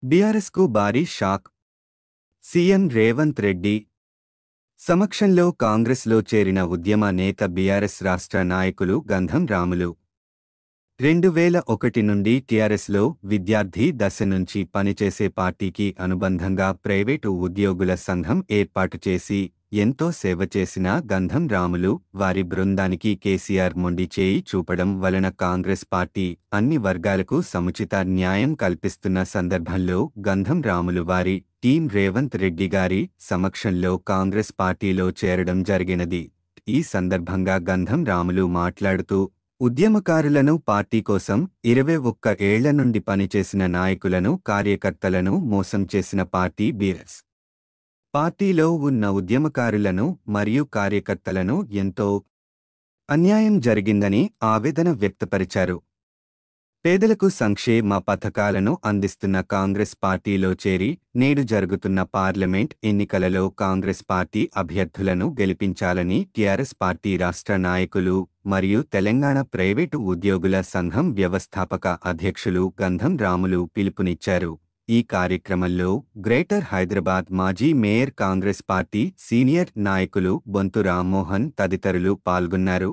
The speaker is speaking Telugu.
బీఆర్ఎస్కు భారీ షాక్. సీఎం రేవంత్ రెడ్డి సమక్షంలో కాంగ్రెస్లో చేరిన ఉద్యమ నేత బీఆర్ఎస్ రాష్ట్ర నాయకులు గంధం రాములు 2001 నుండి టీఆర్ఎస్లో విద్యార్థి దశ నుంచి పనిచేసే పార్టీకి అనుబంధంగా ప్రైవేటు ఉద్యోగుల సంఘం ఏర్పాటు చేసి ఎంతో సేవ చేసిన గంధం రాములు వారి బృందానికి కేసీఆర్ మొండి చేయి చూపడం వలన కాంగ్రెస్ పార్టీ అన్ని వర్గాలకు సముచిత న్యాయం కల్పిస్తున్న సందర్భంలో గంధం రాములు వారి టీం రేవంత్ రెడ్డి గారి సమక్షంలో కాంగ్రెస్ పార్టీలో చేరడం జరిగినది. ఈ సందర్భంగా గంధం రాములు మాట్లాడుతూ ఉద్యమకారులను పార్టీ కోసం 21 ఏళ్ల నుండి పనిచేసిన నాయకులను కార్యకర్తలను మోసం చేసిన పార్టీ బీఆర్ఎస్. పార్టీలో ఉన్న ఉద్యమకారులను మరియు కార్యకర్తలను ఎంతో అన్యాయం జరిగిందని ఆవేదన వ్యక్తపరిచారు. పేదలకు సంక్షేమ పథకాలను అందిస్తున్న కాంగ్రెస్ పార్టీలో చేరి నేడు జరుగుతున్న పార్లమెంట్ ఎన్నికలలో కాంగ్రెస్ పార్టీ అభ్యర్థులను గెలిపించాలని టీఆర్ఎస్ పార్టీ రాష్ట్ర నాయకులు మరియు తెలంగాణ ప్రైవేటు ఉద్యోగుల సంఘం వ్యవస్థాపక అధ్యక్షులు గంధం రాములు పిలుపునిచ్చారు. ఈ కార్యక్రమంలో గ్రేటర్ హైదరాబాద్ మాజీ మేయర్ కాంగ్రెస్ పార్టీ సీనియర్ నాయకులు బొంతు రామ్మోహన్ తదితరులు పాల్గొన్నారు.